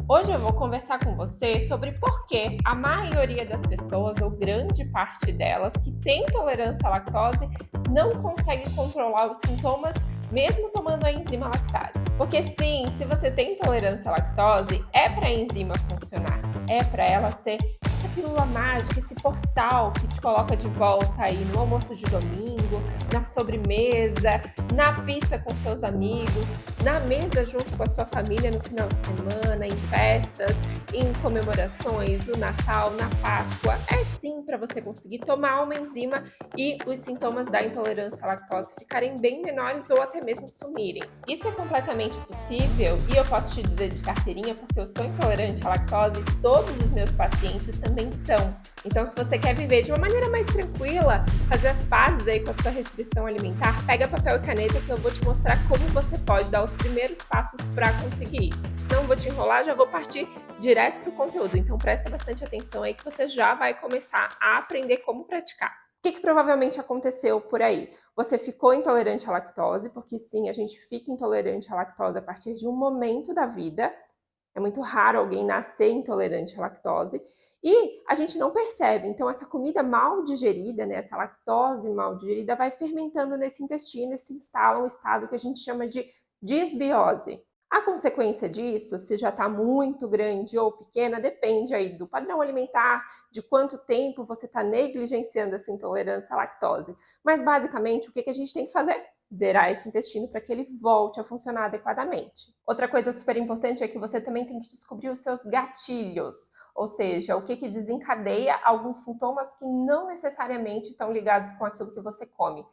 Hoje eu vou conversar com você sobre por que a maioria das pessoas, ou grande parte delas, que tem intolerância à lactose, não consegue controlar os sintomas mesmo tomando a enzima lactase. Porque sim, se você tem intolerância à lactose, é para a enzima funcionar, é para ela ser essa pílula mágica, esse portal que te coloca de volta aí no almoço de domingo, na sobremesa, na pizza com seus amigos, na mesa junto com a sua família no final de semana, em festas, em comemorações, no Natal, na Páscoa. É sim para você conseguir tomar uma enzima e os sintomas da intolerância à lactose ficarem bem menores ou até mesmo sumirem. Isso é completamente possível e eu posso te dizer de carteirinha porque eu sou intolerante à lactose e todos os meus pacientes também são. Então, se você quer viver de uma maneira mais tranquila, fazer as pazes aí com a sua restrição alimentar, pega papel e caneta que eu vou te mostrar como você pode dar os primeiros passos para conseguir isso. Não vou te enrolar, já vou partir direto para o conteúdo. Então, presta bastante atenção aí que você já vai começar a aprender como praticar. O que provavelmente aconteceu por aí? Você ficou intolerante à lactose, porque sim, a gente fica intolerante à lactose a partir de um momento da vida. É muito raro alguém nascer intolerante à lactose. E a gente não percebe, então essa comida mal digerida, né, essa lactose mal digerida vai fermentando nesse intestino e se instala um estado que a gente chama de disbiose. A consequência disso, se já está muito grande ou pequena, depende aí do padrão alimentar, de quanto tempo você está negligenciando essa intolerância à lactose. Mas basicamente, o que a gente tem que fazer? Zerar esse intestino para que ele volte a funcionar adequadamente. Outra coisa super importante é que você também tem que descobrir os seus gatilhos, ou seja, o que desencadeia alguns sintomas que não necessariamente estão ligados com aquilo que você come.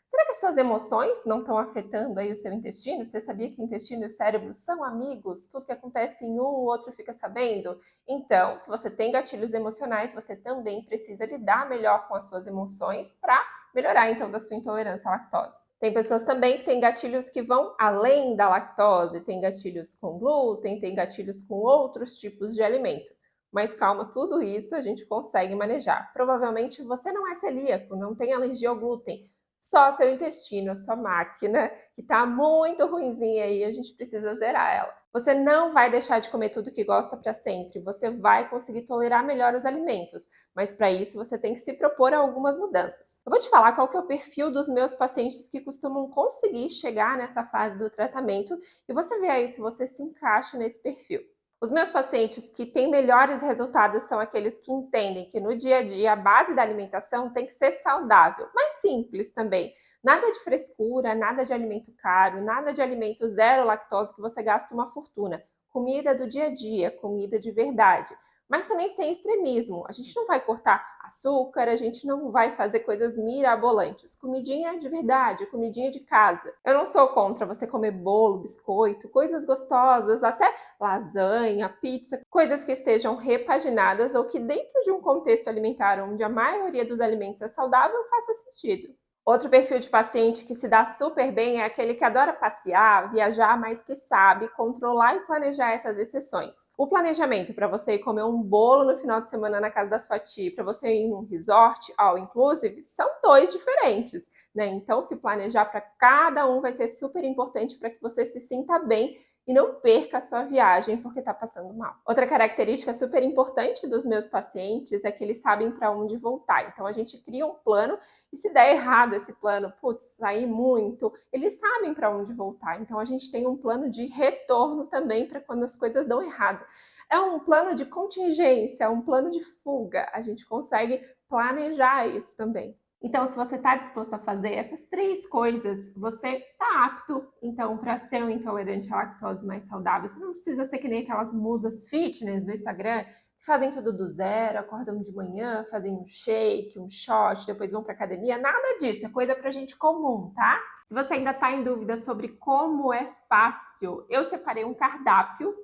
Será que as suas emoções não estão afetando aí o seu intestino? Você sabia que intestino e cérebro são amigos? Tudo que acontece em um, o outro fica sabendo? Então, se você tem gatilhos emocionais, você também precisa lidar melhor com as suas emoções para melhorar então da sua intolerância à lactose. Tem pessoas também que têm gatilhos que vão além da lactose, tem gatilhos com glúten, tem gatilhos com outros tipos de alimento. Mas calma, tudo isso a gente consegue manejar. Provavelmente você não é celíaco, não tem alergia ao glúten, só seu intestino, a sua máquina, que tá muito ruinzinha aí, a gente precisa zerar ela. Você não vai deixar de comer tudo que gosta para sempre, você vai conseguir tolerar melhor os alimentos, mas para isso você tem que se propor a algumas mudanças. Eu vou te falar qual que é o perfil dos meus pacientes que costumam conseguir chegar nessa fase do tratamento e você vê aí se você se encaixa nesse perfil. Os meus pacientes que têm melhores resultados são aqueles que entendem que no dia a dia a base da alimentação tem que ser saudável, mas simples também. Nada de frescura, nada de alimento caro, nada de alimento zero lactose que você gasta uma fortuna. Comida do dia a dia, comida de verdade. Mas também sem extremismo. A gente não vai cortar açúcar, a gente não vai fazer coisas mirabolantes. Comidinha de verdade, comidinha de casa. Eu não sou contra você comer bolo, biscoito, coisas gostosas, até lasanha, pizza, coisas que estejam repaginadas ou que dentro de um contexto alimentar onde a maioria dos alimentos é saudável faça sentido. Outro perfil de paciente que se dá super bem é aquele que adora passear, viajar, mas que sabe controlar e planejar essas exceções. O planejamento para você ir comer um bolo no final de semana na casa da sua tia, para você ir num resort, all inclusive, são dois diferentes, né? Então, se planejar para cada um vai ser super importante para que você se sinta bem e não perca a sua viagem porque está passando mal. Outra característica super importante dos meus pacientes é que eles sabem para onde voltar. Então, a gente cria um plano e se der errado esse plano, sair muito, eles sabem para onde voltar. Então, a gente tem um plano de retorno também para quando as coisas dão errado. É um plano de contingência, um plano de fuga. A gente consegue planejar isso também. Então, se você está disposto a fazer essas três coisas, você está apto, então, para ser um intolerante à lactose mais saudável. Você não precisa ser que nem aquelas musas fitness do Instagram, que fazem tudo do zero, acordam de manhã, fazem um shake, um shot, depois vão para academia. Nada disso, é coisa para gente comum, tá? Se você ainda está em dúvida sobre como é fácil, eu separei um cardápio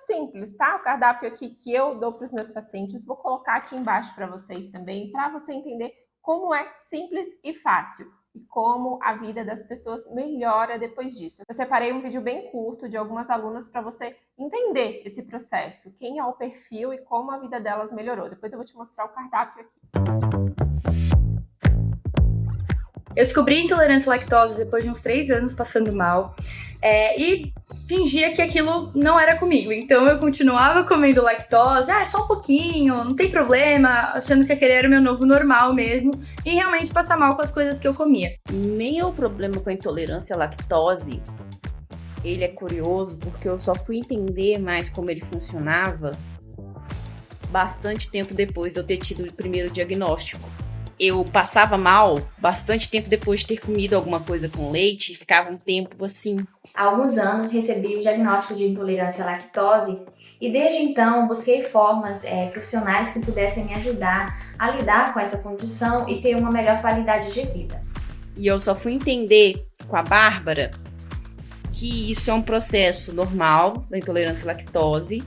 simples, tá? O cardápio aqui que eu dou para os meus pacientes, vou colocar aqui embaixo para vocês também, para você entender como é simples e fácil e como a vida das pessoas melhora depois disso. Eu separei um vídeo bem curto de algumas alunas para você entender esse processo, quem é o perfil e como a vida delas melhorou. Depois eu vou te mostrar o cardápio aqui. Eu descobri a intolerância à lactose depois de uns 3 anos passando mal, e fingia que aquilo não era comigo. Então eu continuava comendo lactose, só um pouquinho, não tem problema, achando que aquele era o meu novo normal mesmo, e realmente passar mal com as coisas que eu comia. Meu problema com a intolerância à lactose, ele é curioso porque eu só fui entender mais como ele funcionava bastante tempo depois de eu ter tido o primeiro diagnóstico. Eu passava mal bastante tempo depois de ter comido alguma coisa com leite e ficava um tempo assim. Há alguns anos recebi o diagnóstico de intolerância à lactose e desde então busquei formas profissionais que pudessem me ajudar a lidar com essa condição e ter uma melhor qualidade de vida. E eu só fui entender com a Bárbara que isso é um processo normal da intolerância à lactose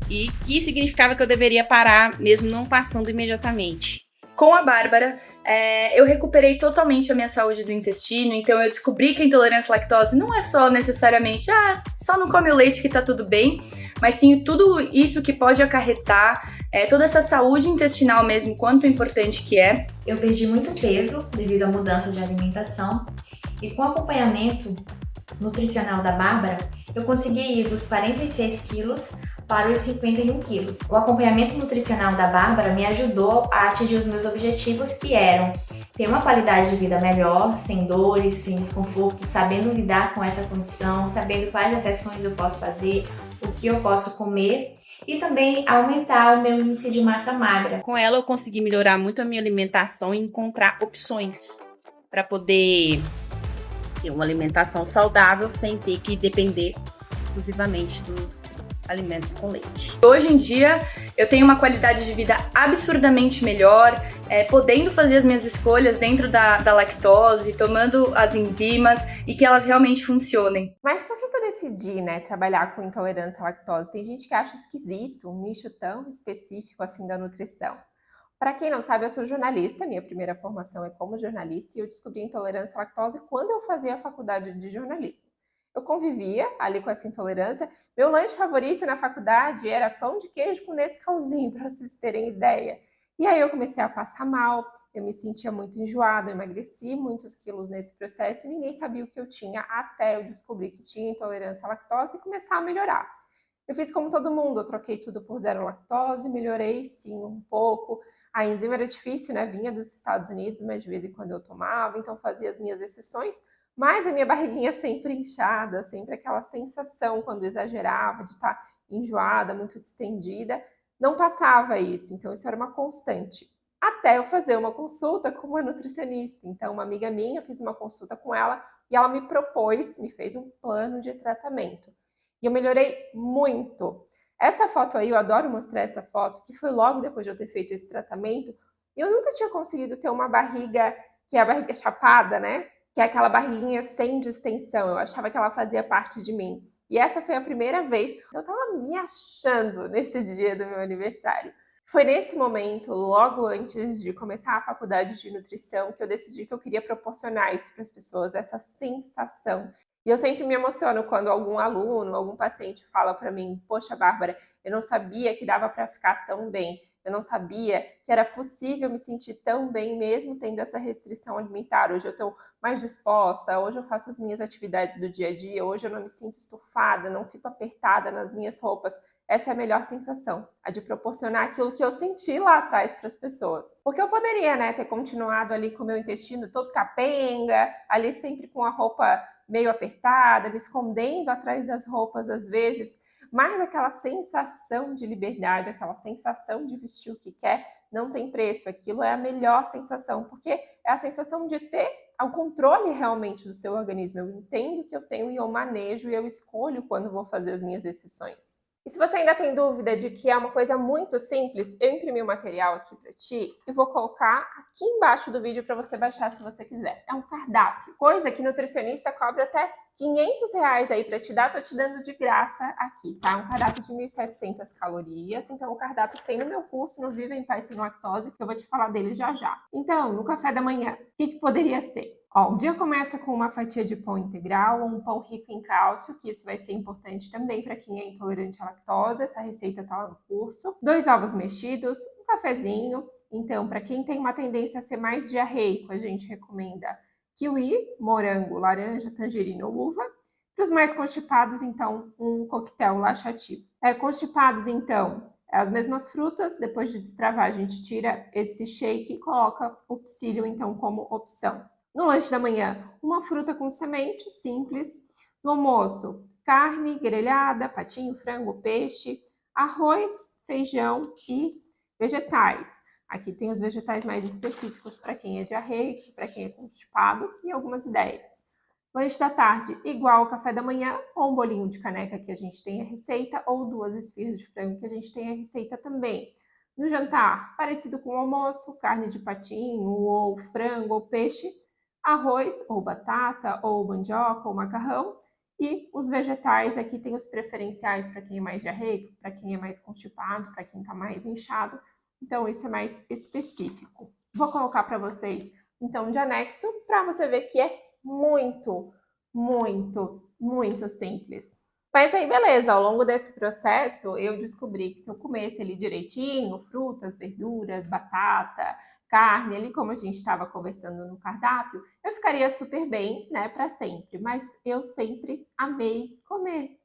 e que significava que eu deveria parar mesmo não passando imediatamente. Com a Bárbara, eu recuperei totalmente a minha saúde do intestino, então eu descobri que a intolerância à lactose não é só necessariamente, só não come o leite que tá tudo bem, mas sim tudo isso que pode acarretar, toda essa saúde intestinal mesmo, quanto importante que é. Eu perdi muito peso devido à mudança de alimentação e com o acompanhamento nutricional da Bárbara, eu consegui ir dos 46 quilos para os 51 quilos. O acompanhamento nutricional da Bárbara me ajudou a atingir os meus objetivos, que eram ter uma qualidade de vida melhor, sem dores, sem desconforto, sabendo lidar com essa condição, sabendo quais exceções eu posso fazer, o que eu posso comer e também aumentar o meu índice de massa magra. Com ela eu consegui melhorar muito a minha alimentação e encontrar opções para poder ter uma alimentação saudável sem ter que depender exclusivamente dos alimentos com leite. Hoje em dia eu tenho uma qualidade de vida absurdamente melhor, podendo fazer as minhas escolhas dentro da lactose, tomando as enzimas e que elas realmente funcionem. Mas por que eu decidi, trabalhar com intolerância à lactose? Tem gente que acha esquisito um nicho tão específico assim da nutrição. Para quem não sabe, eu sou jornalista, minha primeira formação é como jornalista e eu descobri a intolerância à lactose quando eu fazia a faculdade de jornalismo. Eu convivia ali com essa intolerância. Meu lanche favorito na faculdade era pão de queijo com Nescauzinho, para vocês terem ideia. E aí eu comecei a passar mal, eu me sentia muito enjoada, eu emagreci muitos quilos nesse processo e ninguém sabia o que eu tinha até eu descobrir que tinha intolerância à lactose e começar a melhorar. Eu fiz como todo mundo, eu troquei tudo por zero lactose, melhorei sim um pouco. A enzima era difícil, vinha dos Estados Unidos, mas de vez em quando eu tomava, então fazia as minhas exceções. Mas a minha barriguinha sempre inchada, sempre aquela sensação quando exagerava de estar enjoada, muito distendida, não passava isso, então isso era uma constante. Até eu fazer uma consulta com uma nutricionista. Então uma amiga minha, eu fiz uma consulta com ela e ela me fez um plano de tratamento. E eu melhorei muito. Essa foto aí, eu adoro mostrar essa foto, que foi logo depois de eu ter feito esse tratamento. Eu nunca tinha conseguido ter uma barriga, que é a barriga chapada, que é aquela barriguinha sem distensão. Eu achava que ela fazia parte de mim. E essa foi a primeira vez que eu tava me achando nesse dia do meu aniversário. Foi nesse momento, logo antes de começar a faculdade de nutrição, que eu decidi que eu queria proporcionar isso para as pessoas, essa sensação. E eu sempre me emociono quando algum aluno, algum paciente fala para mim: poxa, Bárbara, eu não sabia que dava para ficar tão bem. Eu não sabia que era possível me sentir tão bem mesmo tendo essa restrição alimentar. Hoje eu estou mais disposta, hoje eu faço as minhas atividades do dia a dia, hoje eu não me sinto estufada, não fico apertada nas minhas roupas. Essa é a melhor sensação, a de proporcionar aquilo que eu senti lá atrás para as pessoas. Porque eu poderia, ter continuado ali com o meu intestino todo capenga, ali sempre com a roupa meio apertada, me escondendo atrás das roupas às vezes, mas aquela sensação de liberdade, aquela sensação de vestir o que quer, não tem preço. Aquilo é a melhor sensação, porque é a sensação de ter o controle realmente do seu organismo. Eu entendo que eu tenho e eu manejo e eu escolho quando vou fazer as minhas decisões. E se você ainda tem dúvida de que é uma coisa muito simples, eu imprimi o material aqui para ti e vou colocar aqui embaixo do vídeo para você baixar se você quiser. É um cardápio, coisa que nutricionista cobra até R$500 aí para te dar, tô te dando de graça aqui, tá? Um cardápio de 1.700 calorias, então o cardápio tem no meu curso, no Viva em Paz Sem Lactose, que eu vou te falar dele já já. Então, no café da manhã, o que poderia ser? O dia começa com uma fatia de pão integral ou um pão rico em cálcio, que isso vai ser importante também para quem é intolerante à lactose, essa receita tá lá no curso. 2 ovos mexidos, um cafezinho, Então, para quem tem uma tendência a ser mais diarreico, a gente recomenda kiwi, morango, laranja, tangerina ou uva. Para os mais constipados, então, um coquetel laxativo. Constipados, então, as mesmas frutas, depois de destravar, a gente tira esse shake e coloca o psyllium, então, como opção. No lanche da manhã, uma fruta com semente, simples. No almoço, carne grelhada, patinho, frango, peixe, arroz, feijão e vegetais. Aqui tem os vegetais mais específicos para quem é diarreico, para quem é constipado e algumas ideias. Lanche da tarde, igual ao café da manhã, ou um bolinho de caneca que a gente tem a receita, ou 2 esfirras de frango que a gente tem a receita também. No jantar, parecido com o almoço, carne de patinho, ou frango, ou peixe, arroz, ou batata, ou mandioca, ou macarrão. E os vegetais, aqui tem os preferenciais para quem é mais diarreico, para quem é mais constipado, para quem está mais inchado. Então, isso é mais específico. Vou colocar para vocês, então, de anexo, para você ver que é muito, muito simples. Mas aí, beleza, ao longo desse processo, eu descobri que se eu comesse ali direitinho, frutas, verduras, batata, carne, ali como a gente estava conversando no cardápio, eu ficaria super bem, né, para sempre. Mas eu sempre amei comer.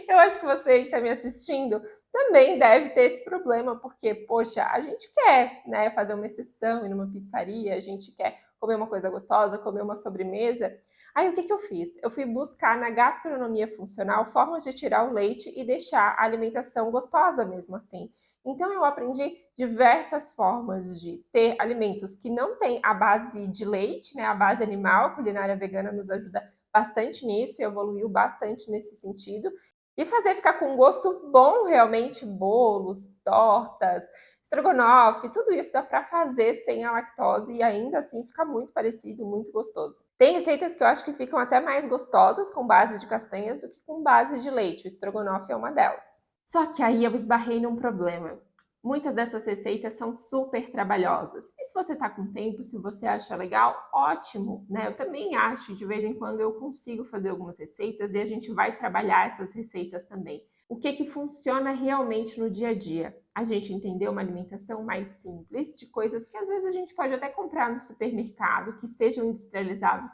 Eu acho que você que está me assistindo também deve ter esse problema, porque, poxa, a gente quer, né, fazer uma exceção em uma pizzaria, a gente quer comer uma coisa gostosa, comer uma sobremesa. Aí, o que eu fiz? Eu fui buscar na gastronomia funcional formas de tirar o leite e deixar a alimentação gostosa mesmo assim. Então, eu aprendi diversas formas de ter alimentos que não têm a base de leite, né, a base animal. A culinária vegana nos ajuda bastante nisso e evoluiu bastante nesse sentido. E fazer ficar com um gosto bom realmente, bolos, tortas, estrogonofe, tudo isso dá para fazer sem a lactose e ainda assim fica muito parecido, muito gostoso. Tem receitas que eu acho que ficam até mais gostosas com base de castanhas do que com base de leite, o estrogonofe é uma delas. Só que aí eu esbarrei num problema. Muitas dessas receitas são super trabalhosas. E se você está com tempo, se você acha legal, ótimo, né? Eu também acho, de vez em quando eu consigo fazer algumas receitas e a gente vai trabalhar essas receitas também. O que funciona realmente no dia a dia? A gente entender uma alimentação mais simples, de coisas que às vezes a gente pode até comprar no supermercado, que sejam industrializados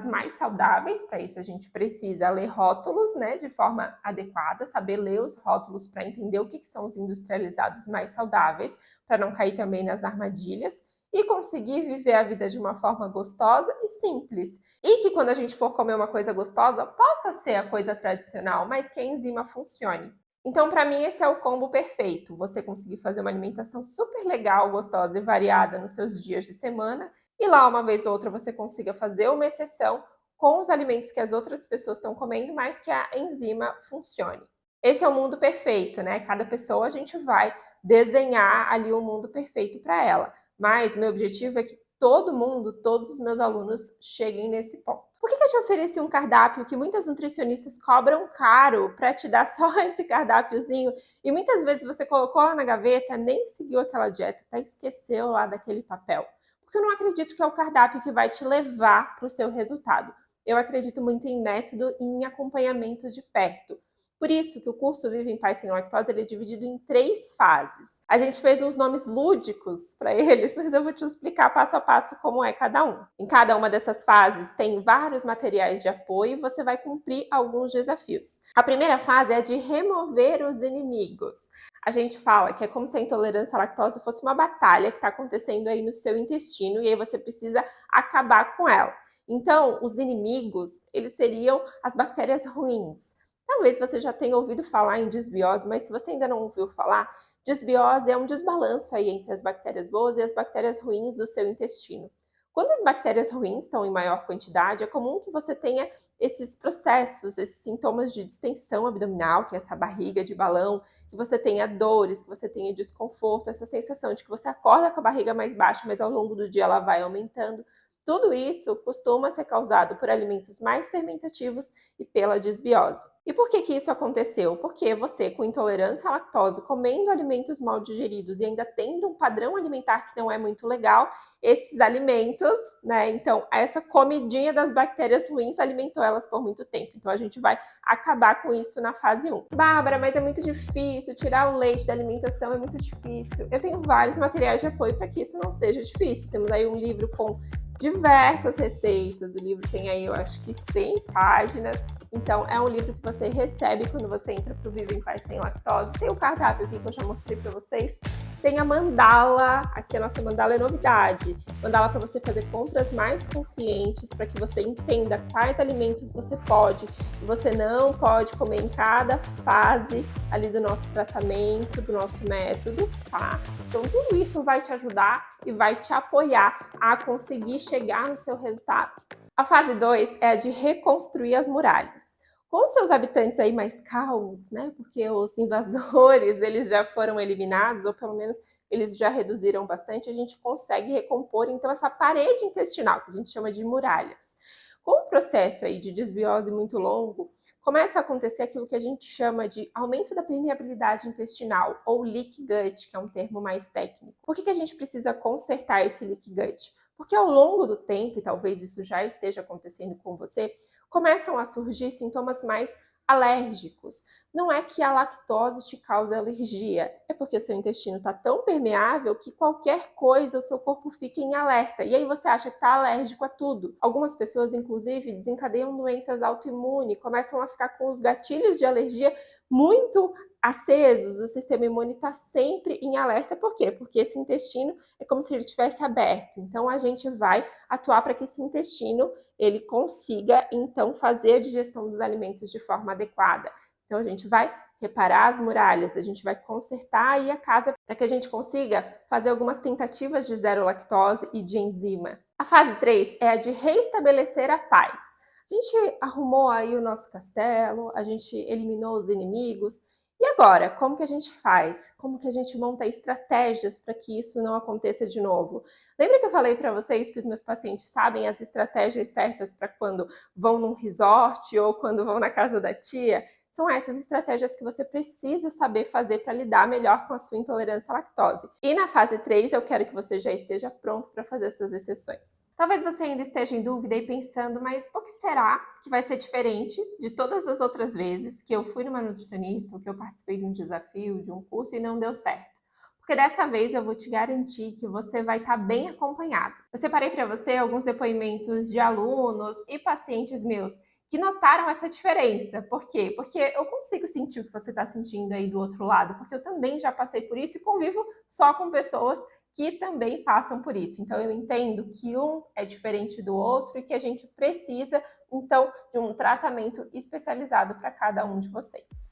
mais saudáveis. Para isso a gente precisa ler rótulos, né, de forma adequada, saber ler os rótulos para entender o que são os industrializados mais saudáveis, para não cair também nas armadilhas e conseguir viver a vida de uma forma gostosa e simples. E que quando a gente for comer uma coisa gostosa, possa ser a coisa tradicional, mas que a enzima funcione. Então, para mim, esse é o combo perfeito. Você conseguir fazer uma alimentação super legal, gostosa e variada nos seus dias de semana, e lá, uma vez ou outra, você consiga fazer uma exceção com os alimentos que as outras pessoas estão comendo, mas que a enzima funcione. Esse é o mundo perfeito, né? Cada pessoa a gente vai desenhar ali um mundo perfeito para ela. Mas meu objetivo é que todo mundo, todos os meus alunos cheguem nesse ponto. Por que eu te ofereci um cardápio que muitas nutricionistas cobram caro para te dar só esse cardápiozinho e muitas vezes você colocou lá na gaveta, nem seguiu aquela dieta, até esqueceu lá daquele papel? Porque eu não acredito que é o cardápio que vai te levar para o seu resultado. Eu acredito muito em método e em acompanhamento de perto. Por isso que o curso Vive em Paz Sem Lactose ele é dividido em 3 fases. A gente fez uns nomes lúdicos para eles, mas eu vou te explicar passo a passo como é cada um. Em cada uma dessas fases tem vários materiais de apoio e você vai cumprir alguns desafios. A primeira fase é de remover os inimigos. A gente fala que é como se a intolerância à lactose fosse uma batalha que está acontecendo aí no seu intestino e aí você precisa acabar com ela. Então, os inimigos, eles seriam as bactérias ruins. Talvez você já tenha ouvido falar em desbiose, mas se você ainda não ouviu falar, desbiose é um desbalanço aí entre as bactérias boas e as bactérias ruins do seu intestino. Quando as bactérias ruins estão em maior quantidade, é comum que você tenha esses processos, esses sintomas de distensão abdominal, que é essa barriga de balão, que você tenha dores, que você tenha desconforto, essa sensação de que você acorda com a barriga mais baixa, mas ao longo do dia ela vai aumentando. Tudo isso costuma ser causado por alimentos mais fermentativos e pela disbiose. E por que isso aconteceu? Porque você, com intolerância à lactose, comendo alimentos mal digeridos e ainda tendo um padrão alimentar que não é muito legal, esses alimentos, né? Então, essa comidinha das bactérias ruins alimentou elas por muito tempo. Então, a gente vai acabar com isso na fase 1. Bárbara, mas é muito difícil, tirar o leite da alimentação é muito difícil. Eu tenho vários materiais de apoio para que isso não seja difícil. Temos aí um livro com diversas receitas, o livro tem aí, eu acho que 100 páginas, então é um livro que você recebe quando você entra para o Viva em Paz Sem Lactose. Tem o cardápio aqui que eu já mostrei para vocês, tem a mandala, aqui a nossa mandala é novidade, mandala para você fazer compras mais conscientes, para que você entenda quais alimentos você pode e você não pode comer em cada fase ali do nosso tratamento, do nosso método, tá? Então tudo isso vai te ajudar e vai te apoiar a conseguir chegar no seu resultado. A fase 2 é a de reconstruir as muralhas. Com seus habitantes aí mais calmos, né? Porque os invasores, eles já foram eliminados, ou pelo menos eles já reduziram bastante, a gente consegue recompor, então, essa parede intestinal, que a gente chama de muralhas. Com o processo aí de desbiose muito longo, começa a acontecer aquilo que a gente chama de aumento da permeabilidade intestinal, ou leak gut, que é um termo mais técnico. Por que a gente precisa consertar esse leak gut? Porque ao longo do tempo, e talvez isso já esteja acontecendo com você, começam a surgir sintomas mais alérgicos. Não é que a lactose te causa alergia, é porque o seu intestino está tão permeável que qualquer coisa o seu corpo fica em alerta. E aí você acha que está alérgico a tudo. Algumas pessoas, inclusive, desencadeiam doenças autoimunes, começam a ficar com os gatilhos de alergia muito acesos, o sistema imune está sempre em alerta. Por quê? Porque esse intestino é como se ele tivesse aberto. Então, a gente vai atuar para que esse intestino ele consiga, então, fazer a digestão dos alimentos de forma adequada. Então, a gente vai reparar as muralhas, a gente vai consertar aí a casa para que a gente consiga fazer algumas tentativas de zero lactose e de enzima. A fase 3 é a de reestabelecer a paz. A gente arrumou aí o nosso castelo, a gente eliminou os inimigos. E agora, como que a gente faz? Como que a gente monta estratégias para que isso não aconteça de novo? Lembra que eu falei para vocês que os meus pacientes sabem as estratégias certas para quando vão num resort ou quando vão na casa da tia? São essas estratégias que você precisa saber fazer para lidar melhor com a sua intolerância à lactose. E na fase 3, eu quero que você já esteja pronto para fazer essas exceções. Talvez você ainda esteja em dúvida e pensando, mas o que será que vai ser diferente de todas as outras vezes que eu fui numa nutricionista, ou que eu participei de um desafio, de um curso e não deu certo? Porque dessa vez eu vou te garantir que você vai estar bem acompanhado. Eu separei para você alguns depoimentos de alunos e pacientes meus que notaram essa diferença. Por quê? Porque eu consigo sentir o que você está sentindo aí do outro lado, porque eu também já passei por isso e convivo só com pessoas que também passam por isso. Então, eu entendo que um é diferente do outro e que a gente precisa, então, de um tratamento especializado para cada um de vocês.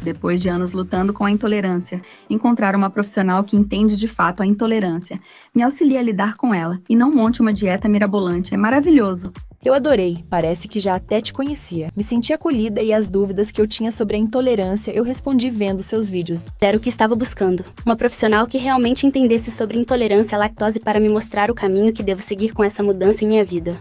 Depois de anos lutando com a intolerância, encontrar uma profissional que entende de fato a intolerância, me auxilia a lidar com ela e não monte uma dieta mirabolante, é maravilhoso. Eu adorei, parece que já até te conhecia. Me senti acolhida e as dúvidas que eu tinha sobre a intolerância eu respondi vendo seus vídeos. Era o que estava buscando, uma profissional que realmente entendesse sobre intolerância à lactose para me mostrar o caminho que devo seguir com essa mudança em minha vida.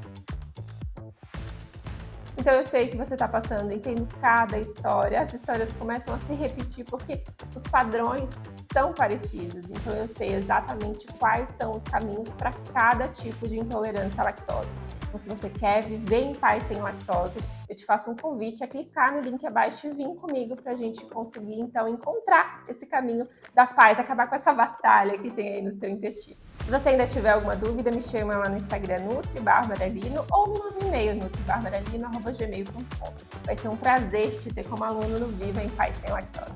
Então eu sei que você está passando, entendo cada história, as histórias começam a se repetir porque os padrões são parecidos, então eu sei exatamente quais são os caminhos para cada tipo de intolerância à lactose. Então se você quer viver em paz sem lactose, eu te faço um convite a clicar no link abaixo e vir comigo para a gente conseguir então encontrar esse caminho da paz, acabar com essa batalha que tem aí no seu intestino. Se você ainda tiver alguma dúvida, me chama lá no Instagram NutriBarbaraLino ou no meu e-mail nutribarbaralino@gmail.com. Vai ser um prazer te ter como aluno no Viva em Paz Sem Lactose.